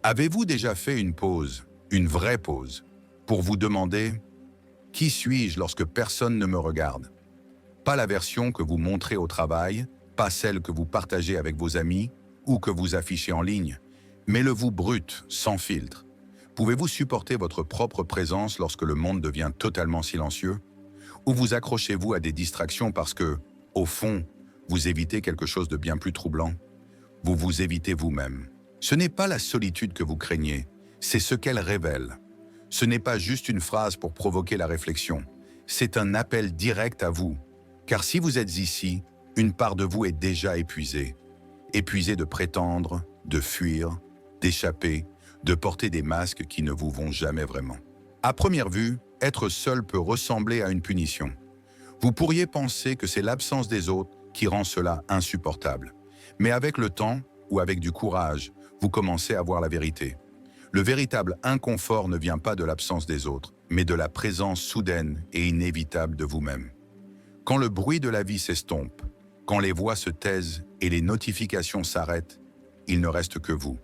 Avez-vous déjà fait une pause, une vraie pause, pour vous demander « Qui suis-je lorsque personne ne me regarde ?» Pas la version que vous montrez au travail, pas celle que vous partagez avec vos amis ou que vous affichez en ligne, mais le vous brut, sans filtre. Pouvez-vous supporter votre propre présence lorsque le monde devient totalement silencieux? Ou vous accrochez-vous à des distractions parce que, au fond, vous évitez quelque chose de bien plus troublant? Vous vous évitez vous-même. Ce n'est pas la solitude que vous craignez, c'est ce qu'elle révèle. Ce n'est pas juste une phrase pour provoquer la réflexion, c'est un appel direct à vous. Car si vous êtes ici, une part de vous est déjà épuisée. Épuisée de prétendre, de fuir, d'échapper, de porter des masques qui ne vous vont jamais vraiment. À première vue, être seul peut ressembler à une punition. Vous pourriez penser que c'est l'absence des autres qui rend cela insupportable. Mais avec le temps, ou avec du courage, vous commencez à voir la vérité. Le véritable inconfort ne vient pas de l'absence des autres, mais de la présence soudaine et inévitable de vous-même. Quand le bruit de la vie s'estompe, quand les voix se taisent et les notifications s'arrêtent, il ne reste que vous.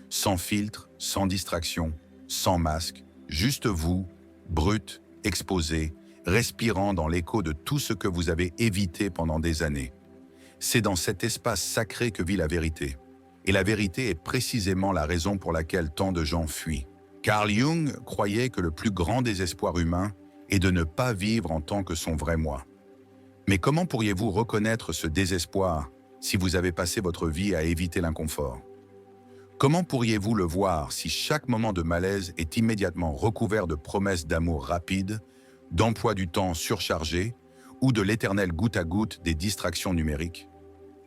Sans filtre, sans distraction, sans masque, juste vous, brut, exposé, respirant dans l'écho de tout ce que vous avez évité pendant des années. C'est dans cet espace sacré que vit la vérité. Et la vérité est précisément la raison pour laquelle tant de gens fuient. Carl Jung croyait que le plus grand désespoir humain est de ne pas vivre en tant que son vrai moi. Mais comment pourriez-vous reconnaître ce désespoir si vous avez passé votre vie à éviter l'inconfort? Comment pourriez-vous le voir si chaque moment de malaise est immédiatement recouvert de promesses d'amour rapide, d'emploi du temps surchargé ou de l'éternel goutte à goutte des distractions numériques?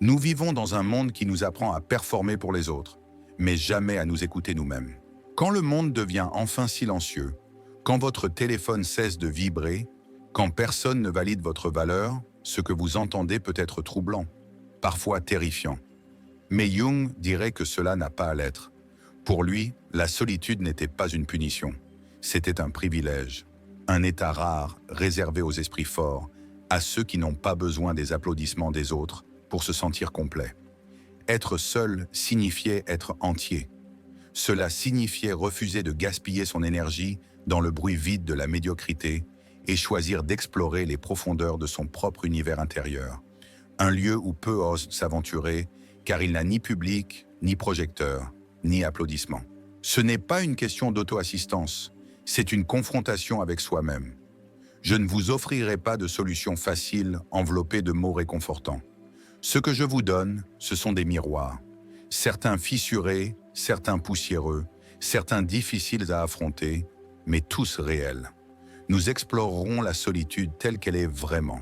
Nous vivons dans un monde qui nous apprend à performer pour les autres, mais jamais à nous écouter nous-mêmes. Quand le monde devient enfin silencieux, quand votre téléphone cesse de vibrer, quand personne ne valide votre valeur, ce que vous entendez peut être troublant, parfois terrifiant. Mais Jung dirait que cela n'a pas à l'être. Pour lui, la solitude n'était pas une punition, c'était un privilège, un état rare réservé aux esprits forts, à ceux qui n'ont pas besoin des applaudissements des autres pour se sentir complet. Être seul signifiait être entier. Cela signifiait refuser de gaspiller son énergie dans le bruit vide de la médiocrité et choisir d'explorer les profondeurs de son propre univers intérieur. Un lieu où peu osent s'aventurer, car il n'a ni public, ni projecteur, ni applaudissements. Ce n'est pas une question d'auto-assistance, c'est une confrontation avec soi-même. Je ne vous offrirai pas de solutions faciles enveloppées de mots réconfortants. Ce que je vous donne, ce sont des miroirs. Certains fissurés, certains poussiéreux, certains difficiles à affronter, mais tous réels. Nous explorerons la solitude telle qu'elle est vraiment.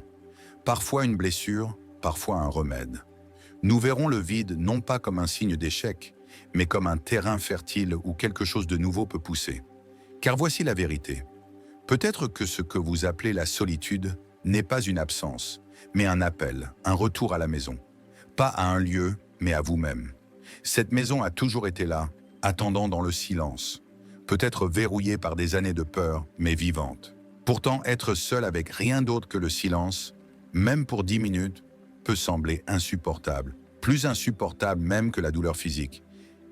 Parfois une blessure, parfois un remède. Nous verrons le vide non pas comme un signe d'échec, mais comme un terrain fertile où quelque chose de nouveau peut pousser. Car voici la vérité. Peut-être que ce que vous appelez la solitude n'est pas une absence, mais un appel, un retour à la maison. Pas à un lieu, mais à vous-même. Cette maison a toujours été là, attendant dans le silence. Peut-être verrouillée par des années de peur, mais vivante. Pourtant, être seul avec rien d'autre que le silence, même pour 10 minutes, peut sembler insupportable. Plus insupportable même que la douleur physique.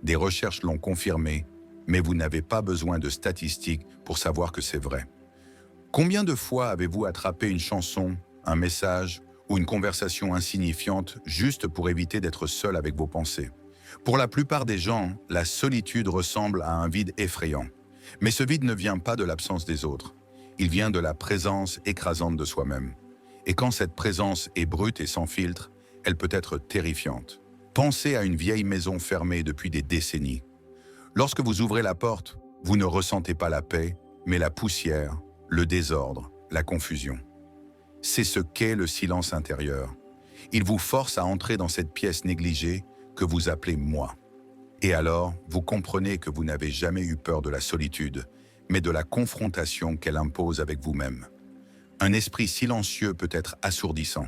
Des recherches l'ont confirmé, mais vous n'avez pas besoin de statistiques pour savoir que c'est vrai. Combien de fois avez-vous attrapé une chanson, un message ou une conversation insignifiante juste pour éviter d'être seul avec vos pensées? Pour la plupart des gens, la solitude ressemble à un vide effrayant. Mais ce vide ne vient pas de l'absence des autres. Il vient de la présence écrasante de soi-même. Et quand cette présence est brute et sans filtre, elle peut être terrifiante. Pensez à une vieille maison fermée depuis des décennies. Lorsque vous ouvrez la porte, vous ne ressentez pas la paix, mais la poussière, le désordre, la confusion. C'est ce qu'est le silence intérieur. Il vous force à entrer dans cette pièce négligée que vous appelez « moi ». Et alors, vous comprenez que vous n'avez jamais eu peur de la solitude, mais de la confrontation qu'elle impose avec vous-même. Un esprit silencieux peut être assourdissant.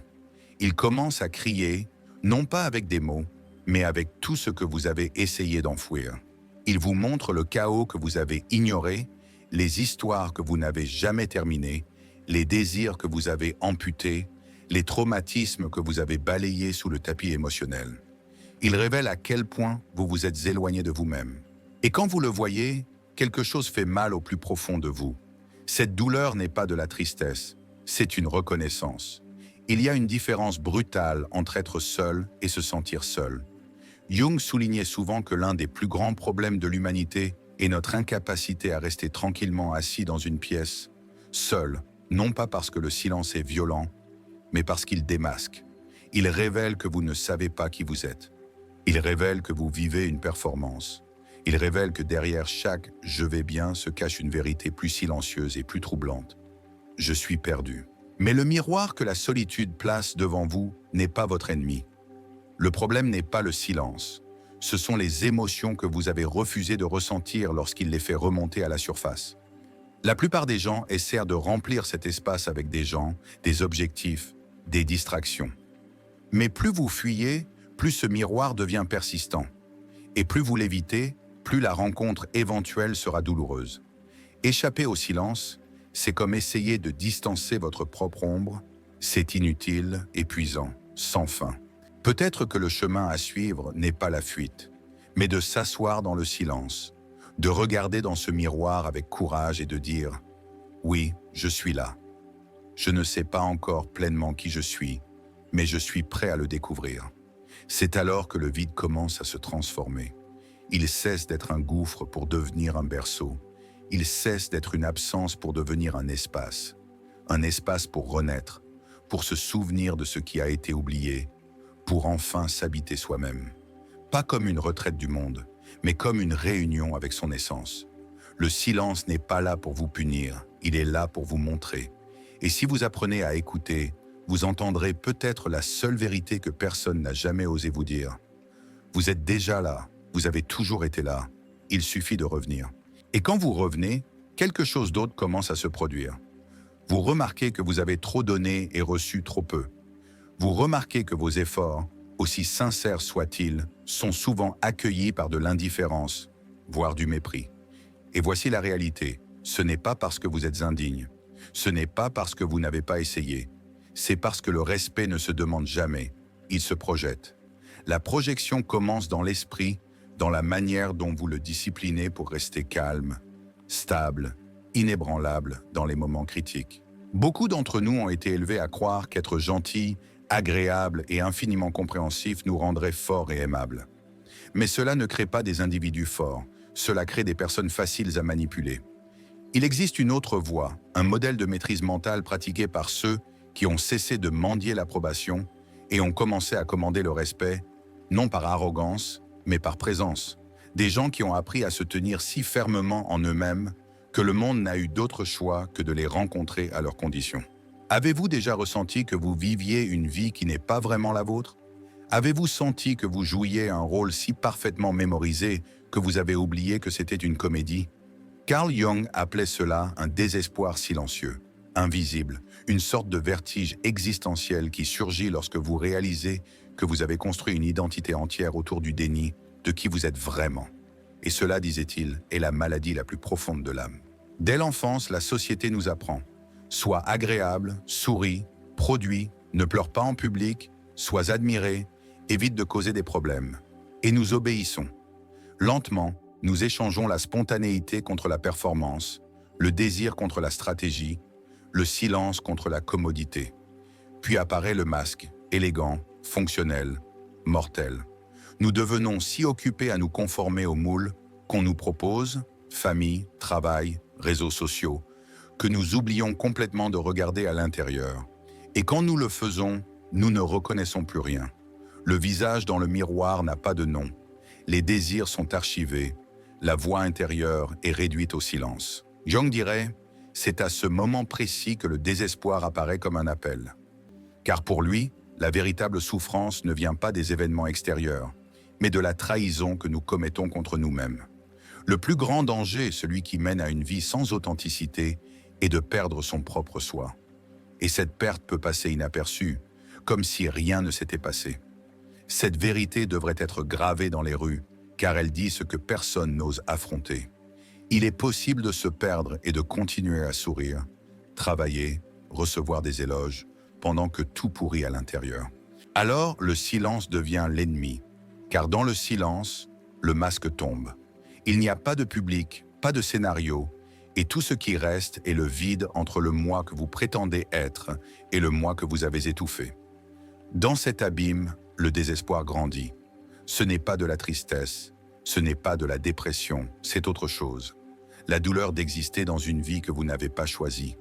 Il commence à crier, non pas avec des mots, mais avec tout ce que vous avez essayé d'enfouir. Il vous montre le chaos que vous avez ignoré, les histoires que vous n'avez jamais terminées, les désirs que vous avez amputés, les traumatismes que vous avez balayés sous le tapis émotionnel. Il révèle à quel point vous vous êtes éloigné de vous-même. Et quand vous le voyez, quelque chose fait mal au plus profond de vous. Cette douleur n'est pas de la tristesse, c'est une reconnaissance. Il y a une différence brutale entre être seul et se sentir seul. Jung soulignait souvent que l'un des plus grands problèmes de l'humanité est notre incapacité à rester tranquillement assis dans une pièce, seul, non pas parce que le silence est violent, mais parce qu'il démasque. Il révèle que vous ne savez pas qui vous êtes. Il révèle que vous vivez une performance. Il révèle que derrière chaque « je vais bien » se cache une vérité plus silencieuse et plus troublante. Je suis perdu. Mais le miroir que la solitude place devant vous n'est pas votre ennemi. Le problème n'est pas le silence. Ce sont les émotions que vous avez refusé de ressentir lorsqu'il les fait remonter à la surface. La plupart des gens essaient de remplir cet espace avec des gens, des objectifs, des distractions. Mais plus vous fuyez, plus ce miroir devient persistant. Et plus vous l'évitez, plus la rencontre éventuelle sera douloureuse. Échapper au silence, c'est comme essayer de distancer votre propre ombre. C'est inutile, épuisant, sans fin. Peut-être que le chemin à suivre n'est pas la fuite, mais de s'asseoir dans le silence, de regarder dans ce miroir avec courage et de dire « Oui, je suis là. Je ne sais pas encore pleinement qui je suis, mais je suis prêt à le découvrir. » C'est alors que le vide commence à se transformer. Il cesse d'être un gouffre pour devenir un berceau. Il cesse d'être une absence pour devenir un espace pour renaître, pour se souvenir de ce qui a été oublié, pour enfin s'habiter soi-même. Pas comme une retraite du monde, mais comme une réunion avec son essence. Le silence n'est pas là pour vous punir, il est là pour vous montrer. Et si vous apprenez à écouter, vous entendrez peut-être la seule vérité que personne n'a jamais osé vous dire. Vous êtes déjà là, vous avez toujours été là, il suffit de revenir. Et quand vous revenez, quelque chose d'autre commence à se produire. Vous remarquez que vous avez trop donné et reçu trop peu. Vous remarquez que vos efforts, aussi sincères soient-ils, sont souvent accueillis par de l'indifférence, voire du mépris. Et voici la réalité, ce n'est pas parce que vous êtes indigne, ce n'est pas parce que vous n'avez pas essayé, c'est parce que le respect ne se demande jamais, il se projette. La projection commence dans l'esprit, dans la manière dont vous le disciplinez pour rester calme, stable, inébranlable dans les moments critiques. Beaucoup d'entre nous ont été élevés à croire qu'être gentil, agréable et infiniment compréhensif nous rendrait forts et aimables. Mais cela ne crée pas des individus forts, cela crée des personnes faciles à manipuler. Il existe une autre voie, un modèle de maîtrise mentale pratiqué par ceux qui ont cessé de mendier l'approbation et ont commencé à commander le respect, non par arrogance, mais par présence. Des gens qui ont appris à se tenir si fermement en eux-mêmes que le monde n'a eu d'autre choix que de les rencontrer à leurs conditions. Avez-vous déjà ressenti que vous viviez une vie qui n'est pas vraiment la vôtre? Avez-vous senti que vous jouiez un rôle si parfaitement mémorisé que vous avez oublié que c'était une comédie? Carl Jung appelait cela un désespoir silencieux, invisible, une sorte de vertige existentiel qui surgit lorsque vous réalisez que vous avez construit une identité entière autour du déni de qui vous êtes vraiment. Et cela, disait-il, est la maladie la plus profonde de l'âme. Dès l'enfance, la société nous apprend. Sois agréable, souris, produis, ne pleure pas en public, sois admiré, évite de causer des problèmes. Et nous obéissons. Lentement, nous échangeons la spontanéité contre la performance, le désir contre la stratégie, le silence contre la commodité. Puis apparaît le masque, élégant, fonctionnel, mortel. Nous devenons si occupés à nous conformer au moule qu'on nous propose, famille, travail, réseaux sociaux, que nous oublions complètement de regarder à l'intérieur. Et quand nous le faisons, nous ne reconnaissons plus rien. Le visage dans le miroir n'a pas de nom. Les désirs sont archivés. La voix intérieure est réduite au silence. Jung dirait, c'est à ce moment précis que le désespoir apparaît comme un appel. Car pour lui, la véritable souffrance ne vient pas des événements extérieurs, mais de la trahison que nous commettons contre nous-mêmes. Le plus grand danger, celui qui mène à une vie sans authenticité, est de perdre son propre soi. Et cette perte peut passer inaperçue, comme si rien ne s'était passé. Cette vérité devrait être gravée dans les rues, car elle dit ce que personne n'ose affronter. Il est possible de se perdre et de continuer à sourire, travailler, recevoir des éloges, pendant que tout pourrit à l'intérieur. Alors, le silence devient l'ennemi, car dans le silence, le masque tombe. Il n'y a pas de public, pas de scénario, et tout ce qui reste est le vide entre le moi que vous prétendez être et le moi que vous avez étouffé. Dans cet abîme, le désespoir grandit. Ce n'est pas de la tristesse, ce n'est pas de la dépression, c'est autre chose. La douleur d'exister dans une vie que vous n'avez pas choisie.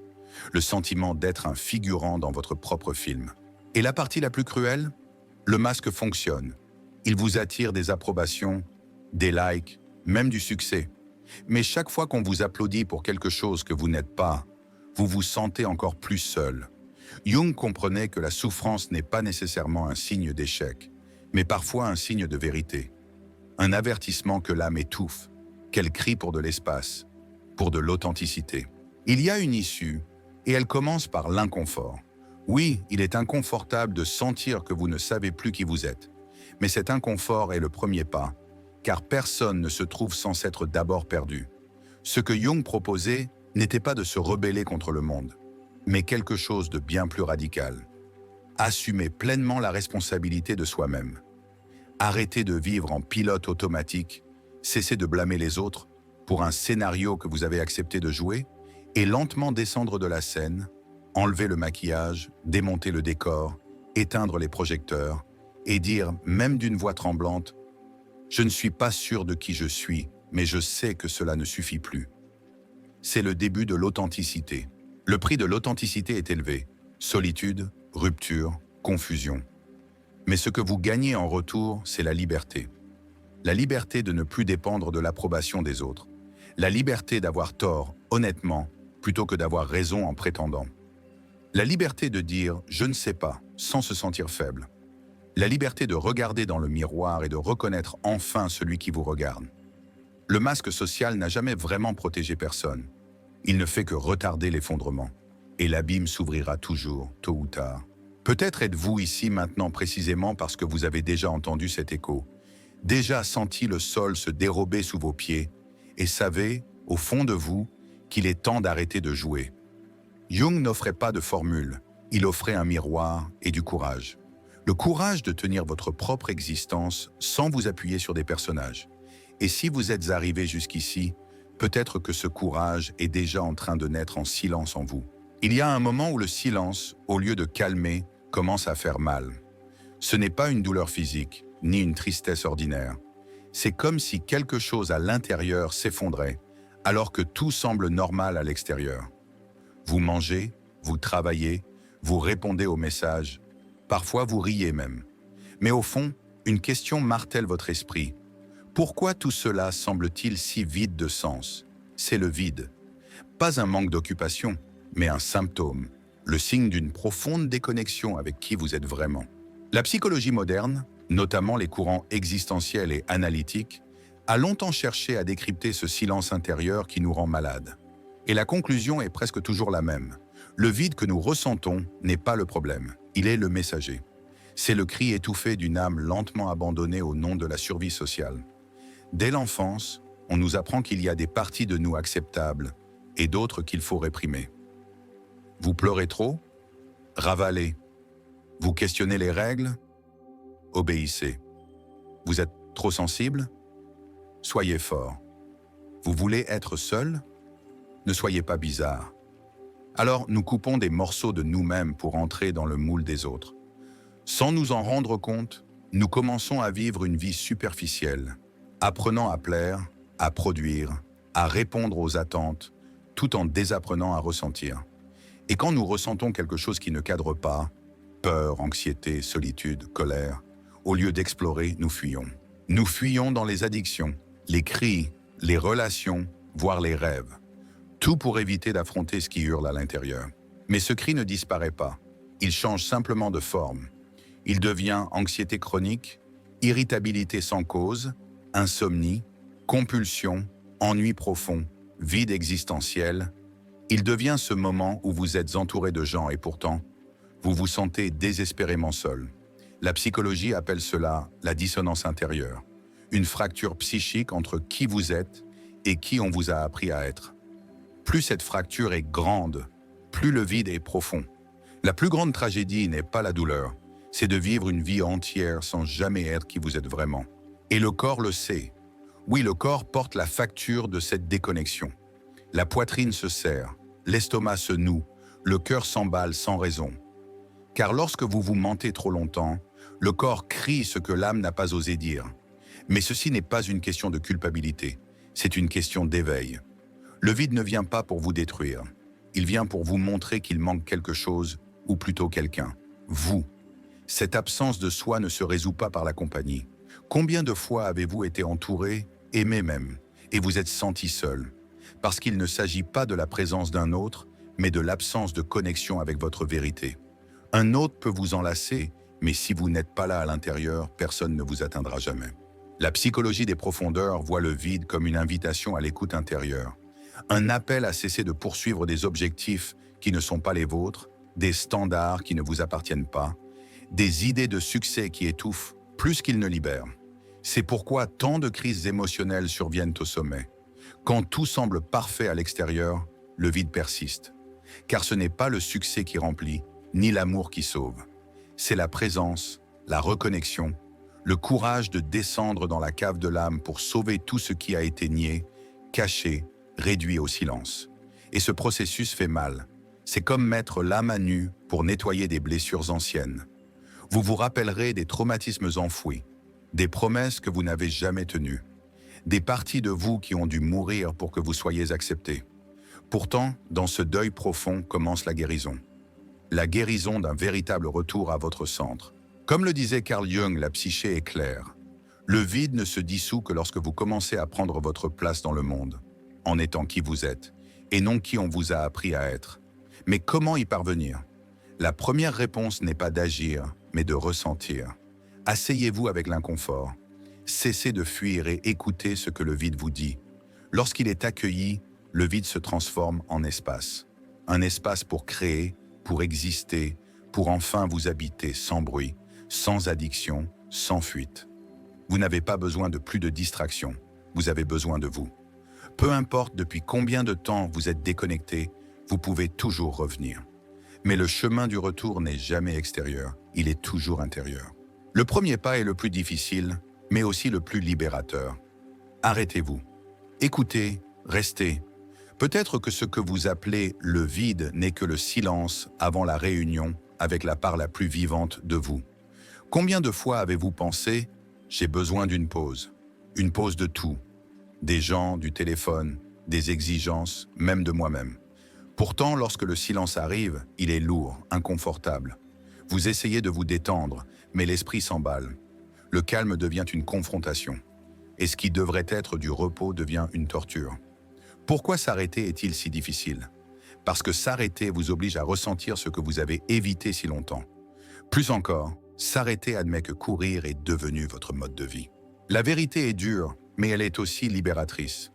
Le sentiment d'être un figurant dans votre propre film. Et la partie la plus cruelle? Le masque fonctionne. Il vous attire des approbations, des likes, même du succès. Mais chaque fois qu'on vous applaudit pour quelque chose que vous n'êtes pas, vous vous sentez encore plus seul. Jung comprenait que la souffrance n'est pas nécessairement un signe d'échec, mais parfois un signe de vérité. Un avertissement que l'âme étouffe, qu'elle crie pour de l'espace, pour de l'authenticité. Il y a une issue, et elle commence par l'inconfort. Oui, il est inconfortable de sentir que vous ne savez plus qui vous êtes, mais cet inconfort est le premier pas, car personne ne se trouve sans s'être d'abord perdu. Ce que Jung proposait n'était pas de se rebeller contre le monde, mais quelque chose de bien plus radical. Assumer pleinement la responsabilité de soi-même. Arrêter de vivre en pilote automatique, cesser de blâmer les autres pour un scénario que vous avez accepté de jouer et lentement descendre de la scène, enlever le maquillage, démonter le décor, éteindre les projecteurs et dire, même d'une voix tremblante, « Je ne suis pas sûr de qui je suis, mais je sais que cela ne suffit plus. » C'est le début de l'authenticité. Le prix de l'authenticité est élevé. Solitude, rupture, confusion. Mais ce que vous gagnez en retour, c'est la liberté. La liberté de ne plus dépendre de l'approbation des autres. La liberté d'avoir tort, honnêtement, plutôt que d'avoir raison en prétendant. La liberté de dire « je ne sais pas » sans se sentir faible. La liberté de regarder dans le miroir et de reconnaître enfin celui qui vous regarde. Le masque social n'a jamais vraiment protégé personne. Il ne fait que retarder l'effondrement. Et l'abîme s'ouvrira toujours, tôt ou tard. Peut-être êtes-vous ici maintenant précisément parce que vous avez déjà entendu cet écho, déjà senti le sol se dérober sous vos pieds, et savez, au fond de vous, qu'il est temps d'arrêter de jouer. Jung n'offrait pas de formule, il offrait un miroir et du courage. Le courage de tenir votre propre existence sans vous appuyer sur des personnages. Et si vous êtes arrivé jusqu'ici, peut-être que ce courage est déjà en train de naître en silence en vous. Il y a un moment où le silence, au lieu de calmer, commence à faire mal. Ce n'est pas une douleur physique, ni une tristesse ordinaire. C'est comme si quelque chose à l'intérieur s'effondrait, alors que tout semble normal à l'extérieur. Vous mangez, vous travaillez, vous répondez aux messages, parfois vous riez même. Mais au fond, une question martèle votre esprit. Pourquoi tout cela semble-t-il si vide de sens? C'est le vide. Pas un manque d'occupation, mais un symptôme, le signe d'une profonde déconnexion avec qui vous êtes vraiment. La psychologie moderne, notamment les courants existentiels et analytiques, a longtemps cherché à décrypter ce silence intérieur qui nous rend malades. Et la conclusion est presque toujours la même. Le vide que nous ressentons n'est pas le problème, il est le messager. C'est le cri étouffé d'une âme lentement abandonnée au nom de la survie sociale. Dès l'enfance, on nous apprend qu'il y a des parties de nous acceptables et d'autres qu'il faut réprimer. Vous pleurez trop? Ravalez. Vous questionnez les règles? Obéissez. Vous êtes trop sensible? Soyez fort. Vous voulez être seul? Ne soyez pas bizarre. Alors nous coupons des morceaux de nous-mêmes pour entrer dans le moule des autres. Sans nous en rendre compte, nous commençons à vivre une vie superficielle, apprenant à plaire, à produire, à répondre aux attentes, tout en désapprenant à ressentir. Et quand nous ressentons quelque chose qui ne cadre pas, peur, anxiété, solitude, colère, au lieu d'explorer, nous fuyons. Nous fuyons dans les addictions, les cris, les relations, voire les rêves. Tout pour éviter d'affronter ce qui hurle à l'intérieur. Mais ce cri ne disparaît pas. Il change simplement de forme. Il devient anxiété chronique, irritabilité sans cause, insomnie, compulsion, ennui profond, vide existentiel. Il devient ce moment où vous êtes entouré de gens et pourtant, vous vous sentez désespérément seul. La psychologie appelle cela la dissonance intérieure, une fracture psychique entre qui vous êtes et qui on vous a appris à être. Plus cette fracture est grande, plus le vide est profond. La plus grande tragédie n'est pas la douleur, c'est de vivre une vie entière sans jamais être qui vous êtes vraiment. Et le corps le sait. Oui, le corps porte la facture de cette déconnexion. La poitrine se serre, l'estomac se noue, le cœur s'emballe sans raison. Car lorsque vous vous mentez trop longtemps, le corps crie ce que l'âme n'a pas osé dire. Mais ceci n'est pas une question de culpabilité, c'est une question d'éveil. Le vide ne vient pas pour vous détruire. Il vient pour vous montrer qu'il manque quelque chose, ou plutôt quelqu'un. Vous. Cette absence de soi ne se résout pas par la compagnie. Combien de fois avez-vous été entouré, aimé même, et vous êtes senti seul? Parce qu'il ne s'agit pas de la présence d'un autre, mais de l'absence de connexion avec votre vérité. Un autre peut vous enlacer, mais si vous n'êtes pas là à l'intérieur, personne ne vous atteindra jamais. La psychologie des profondeurs voit le vide comme une invitation à l'écoute intérieure. Un appel à cesser de poursuivre des objectifs qui ne sont pas les vôtres, des standards qui ne vous appartiennent pas, des idées de succès qui étouffent plus qu'ils ne libèrent. C'est pourquoi tant de crises émotionnelles surviennent au sommet. Quand tout semble parfait à l'extérieur, le vide persiste. Car ce n'est pas le succès qui remplit, ni l'amour qui sauve. C'est la présence, la reconnexion, le courage de descendre dans la cave de l'âme pour sauver tout ce qui a été nié, caché, réduit au silence. Et ce processus fait mal. C'est comme mettre l'âme à nu pour nettoyer des blessures anciennes. Vous vous rappellerez des traumatismes enfouis, des promesses que vous n'avez jamais tenues, des parties de vous qui ont dû mourir pour que vous soyez acceptés. Pourtant, dans ce deuil profond commence la guérison. La guérison d'un véritable retour à votre centre. Comme le disait Carl Jung, la psyché est claire. Le vide ne se dissout que lorsque vous commencez à prendre votre place dans le monde, en étant qui vous êtes, et non qui on vous a appris à être. Mais comment y parvenir? La première réponse n'est pas d'agir, mais de ressentir. Asseyez-vous avec l'inconfort. Cessez de fuir et écoutez ce que le vide vous dit. Lorsqu'il est accueilli, le vide se transforme en espace. Un espace pour créer, pour exister, pour enfin vous habiter sans bruit, sans addiction, sans fuite. Vous n'avez pas besoin de plus de distraction, vous avez besoin de vous. Peu importe depuis combien de temps vous êtes déconnecté, vous pouvez toujours revenir. Mais le chemin du retour n'est jamais extérieur, il est toujours intérieur. Le premier pas est le plus difficile, mais aussi le plus libérateur. Arrêtez-vous. Écoutez, restez. Peut-être que ce que vous appelez le vide n'est que le silence avant la réunion avec la part la plus vivante de vous. Combien de fois avez-vous pensé « j'ai besoin d'une pause » de tout, des gens, du téléphone, des exigences, même de moi-même. Pourtant, lorsque le silence arrive, il est lourd, inconfortable. Vous essayez de vous détendre, mais l'esprit s'emballe. Le calme devient une confrontation. Et ce qui devrait être du repos devient une torture. Pourquoi s'arrêter est-il si difficile? Parce que s'arrêter vous oblige à ressentir ce que vous avez évité si longtemps. Plus encore, s'arrêter admet que courir est devenu votre mode de vie. La vérité est dure, mais elle est aussi libératrice.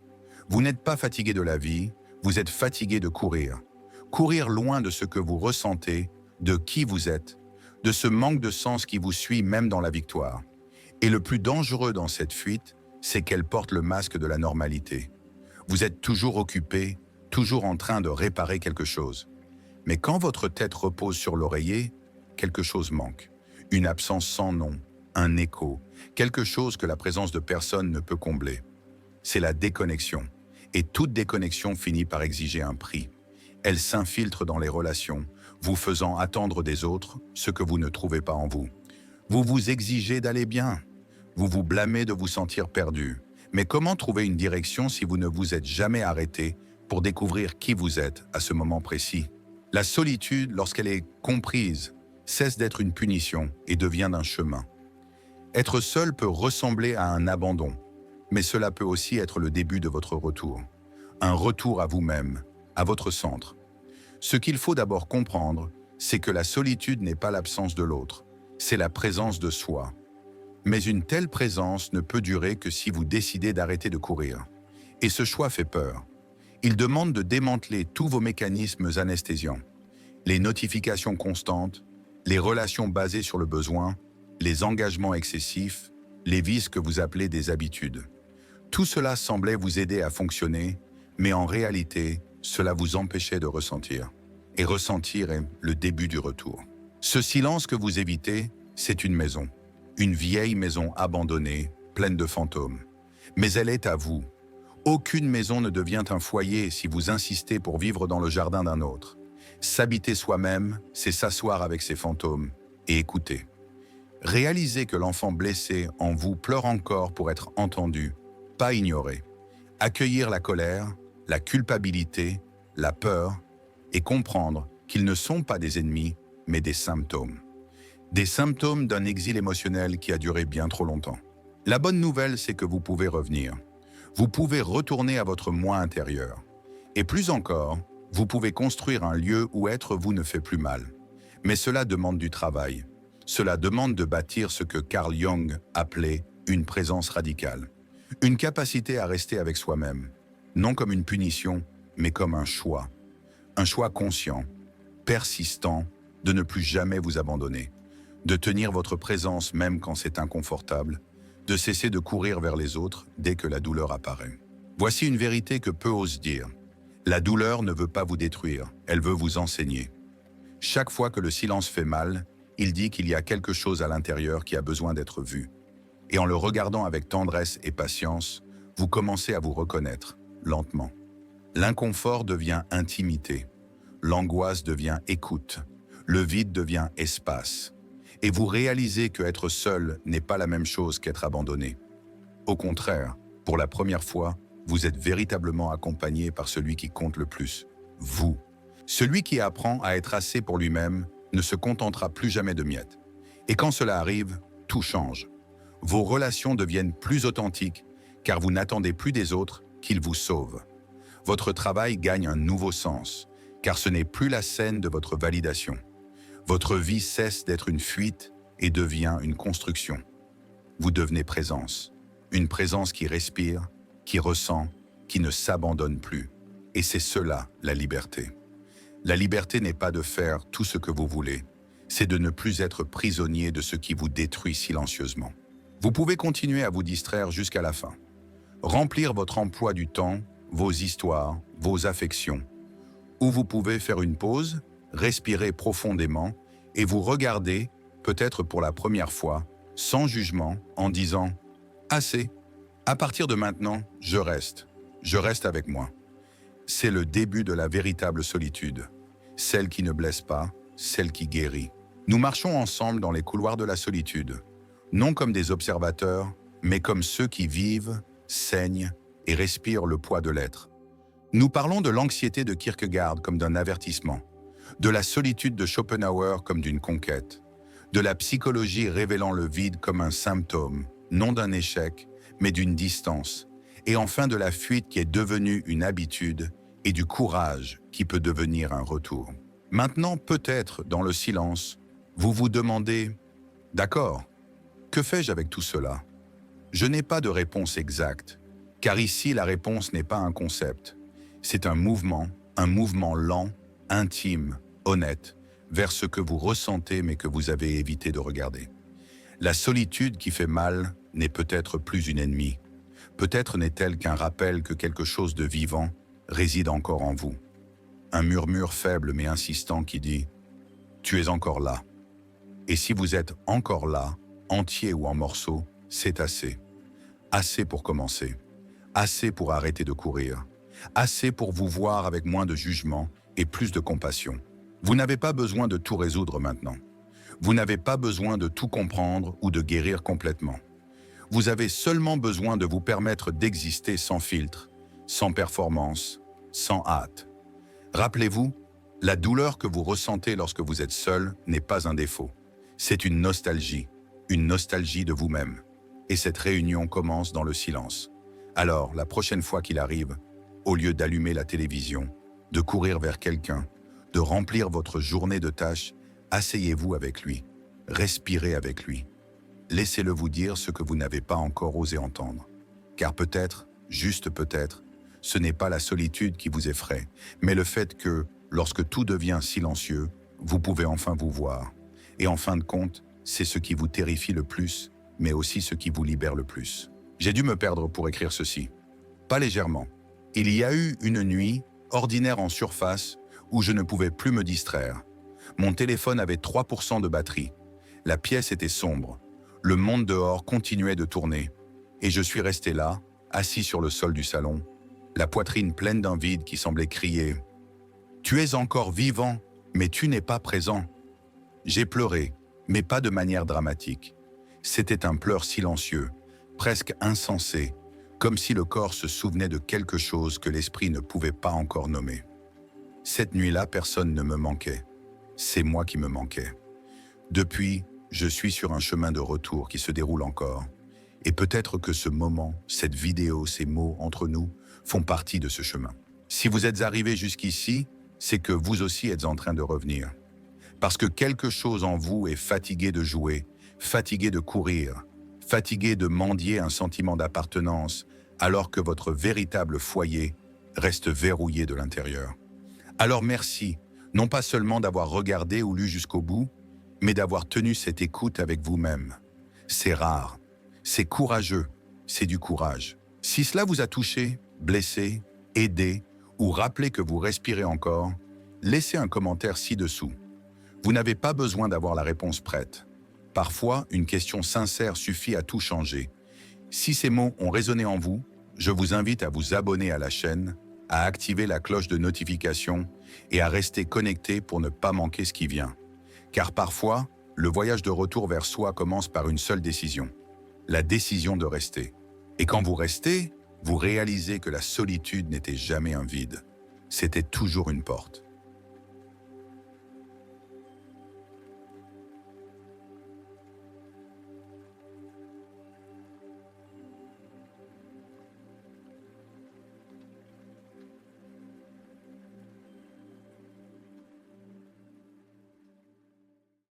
Vous n'êtes pas fatigué de la vie, vous êtes fatigué de courir. Courir loin de ce que vous ressentez, de qui vous êtes, de ce manque de sens qui vous suit même dans la victoire. Et le plus dangereux dans cette fuite, c'est qu'elle porte le masque de la normalité. Vous êtes toujours occupé, toujours en train de réparer quelque chose. Mais quand votre tête repose sur l'oreiller, quelque chose manque. Une absence sans nom, un écho, quelque chose que la présence de personne ne peut combler. C'est la déconnexion. Et toute déconnexion finit par exiger un prix. Elle s'infiltre dans les relations, vous faisant attendre des autres ce que vous ne trouvez pas en vous. Vous vous exigez d'aller bien. Vous vous blâmez de vous sentir perdu. Mais comment trouver une direction si vous ne vous êtes jamais arrêté pour découvrir qui vous êtes à ce moment précis? La solitude, lorsqu'elle est comprise, cesse d'être une punition et devient un chemin. Être seul peut ressembler à un abandon, mais cela peut aussi être le début de votre retour. Un retour à vous-même, à votre centre. Ce qu'il faut d'abord comprendre, c'est que la solitude n'est pas l'absence de l'autre, c'est la présence de soi. Mais une telle présence ne peut durer que si vous décidez d'arrêter de courir. Et ce choix fait peur. Il demande de démanteler tous vos mécanismes anesthésiants. Les notifications constantes, les relations basées sur le besoin, les engagements excessifs, les vices que vous appelez des habitudes. Tout cela semblait vous aider à fonctionner, mais en réalité, cela vous empêchait de ressentir. Et ressentir est le début du retour. Ce silence que vous évitez, c'est une maison. Une vieille maison abandonnée, pleine de fantômes. Mais elle est à vous. Aucune maison ne devient un foyer si vous insistez pour vivre dans le jardin d'un autre. S'habiter soi-même, c'est s'asseoir avec ses fantômes et écouter. Réalisez que l'enfant blessé en vous pleure encore pour être entendu, pas ignoré. Accueillir la colère, la culpabilité, la peur et comprendre qu'ils ne sont pas des ennemis, mais des symptômes. Des symptômes d'un exil émotionnel qui a duré bien trop longtemps. La bonne nouvelle, c'est que vous pouvez revenir. Vous pouvez retourner à votre moi intérieur. Et plus encore, vous pouvez construire un lieu où être vous ne fait plus mal. Mais cela demande du travail. Cela demande de bâtir ce que Carl Jung appelait une présence radicale. Une capacité à rester avec soi-même, non comme une punition, mais comme un choix. Un choix conscient, persistant, de ne plus jamais vous abandonner, de tenir votre présence même quand c'est inconfortable, de cesser de courir vers les autres dès que la douleur apparaît. Voici une vérité que peu osent dire. La douleur ne veut pas vous détruire, elle veut vous enseigner. Chaque fois que le silence fait mal, il dit qu'il y a quelque chose à l'intérieur qui a besoin d'être vu. Et en le regardant avec tendresse et patience, vous commencez à vous reconnaître, lentement. L'inconfort devient intimité, l'angoisse devient écoute, le vide devient espace. Et vous réalisez que être seul n'est pas la même chose qu'être abandonné. Au contraire, pour la première fois, vous êtes véritablement accompagné par celui qui compte le plus, vous. Celui qui apprend à être assez pour lui-même ne se contentera plus jamais de miettes. Et quand cela arrive, tout change. Vos relations deviennent plus authentiques car vous n'attendez plus des autres qu'ils vous sauvent. Votre travail gagne un nouveau sens car ce n'est plus la scène de votre validation. Votre vie cesse d'être une fuite et devient une construction. Vous devenez présence, une présence qui respire, qui ressent, qui ne s'abandonne plus. Et c'est cela, la liberté. La liberté n'est pas de faire tout ce que vous voulez, c'est de ne plus être prisonnier de ce qui vous détruit silencieusement. Vous pouvez continuer à vous distraire jusqu'à la fin. Remplir votre emploi du temps, vos histoires, vos affections. Ou vous pouvez faire une pause, respirer profondément et vous regarder, peut-être pour la première fois, sans jugement, en disant « Assez, à partir de maintenant, je reste avec moi ». C'est le début de la véritable solitude, celle qui ne blesse pas, celle qui guérit. Nous marchons ensemble dans les couloirs de la solitude, non comme des observateurs, mais comme ceux qui vivent, saignent et respirent le poids de l'être. Nous parlons de l'anxiété de Kierkegaard comme d'un avertissement, de la solitude de Schopenhauer comme d'une conquête, de la psychologie révélant le vide comme un symptôme, non d'un échec, mais d'une distance, et enfin de la fuite qui est devenue une habitude et du courage qui peut devenir un retour. Maintenant, peut-être, dans le silence, vous vous demandez « D'accord, que fais-je avec tout cela ?» Je n'ai pas de réponse exacte, car ici la réponse n'est pas un concept. C'est un mouvement lent, intime, honnête, vers ce que vous ressentez mais que vous avez évité de regarder. La solitude qui fait mal n'est peut-être plus une ennemie. Peut-être n'est-elle qu'un rappel que quelque chose de vivant réside encore en vous. Un murmure faible mais insistant qui dit « Tu es encore là ». Et si vous êtes encore là, entier ou en morceaux, c'est assez. Assez pour commencer. Assez pour arrêter de courir. Assez pour vous voir avec moins de jugement et plus de compassion. Vous n'avez pas besoin de tout résoudre maintenant. Vous n'avez pas besoin de tout comprendre ou de guérir complètement. Vous avez seulement besoin de vous permettre d'exister sans filtre, sans performance, sans hâte. Rappelez-vous, la douleur que vous ressentez lorsque vous êtes seul n'est pas un défaut. C'est une nostalgie de vous-même. Et cette réunion commence dans le silence. Alors, la prochaine fois qu'il arrive, au lieu d'allumer la télévision, de courir vers quelqu'un, de remplir votre journée de tâches, asseyez-vous avec lui, respirez avec lui. Laissez-le vous dire ce que vous n'avez pas encore osé entendre. Car peut-être, juste peut-être, ce n'est pas la solitude qui vous effraie, mais le fait que, lorsque tout devient silencieux, vous pouvez enfin vous voir. Et en fin de compte, c'est ce qui vous terrifie le plus, mais aussi ce qui vous libère le plus. J'ai dû me perdre pour écrire ceci. Pas légèrement. Il y a eu une nuit, ordinaire en surface, où je ne pouvais plus me distraire. Mon téléphone avait 3% de batterie. La pièce était sombre. Le monde dehors continuait de tourner. Et je suis resté là, assis sur le sol du salon, la poitrine pleine d'un vide qui semblait crier « Tu es encore vivant, mais tu n'es pas présent ». J'ai pleuré, mais pas de manière dramatique. C'était un pleur silencieux, presque insensé, comme si le corps se souvenait de quelque chose que l'esprit ne pouvait pas encore nommer. Cette nuit-là, personne ne me manquait. C'est moi qui me manquais. Depuis, je suis sur un chemin de retour qui se déroule encore. Et peut-être que ce moment, cette vidéo, ces mots entre nous, font partie de ce chemin. Si vous êtes arrivé jusqu'ici, c'est que vous aussi êtes en train de revenir. Parce que quelque chose en vous est fatigué de jouer, fatigué de courir, fatigué de mendier un sentiment d'appartenance, alors que votre véritable foyer reste verrouillé de l'intérieur. Alors merci, non pas seulement d'avoir regardé ou lu jusqu'au bout, mais d'avoir tenu cette écoute avec vous-même. C'est rare, c'est courageux, c'est du courage. Si cela vous a touché, blessé, aidé ou rappelé que vous respirez encore, laissez un commentaire ci-dessous. Vous n'avez pas besoin d'avoir la réponse prête. Parfois, une question sincère suffit à tout changer. Si ces mots ont résonné en vous, je vous invite à vous abonner à la chaîne, à activer la cloche de notification et à rester connecté pour ne pas manquer ce qui vient. Car parfois, le voyage de retour vers soi commence par une seule décision, la décision de rester. Et quand vous restez, vous réalisez que la solitude n'était jamais un vide, c'était toujours une porte.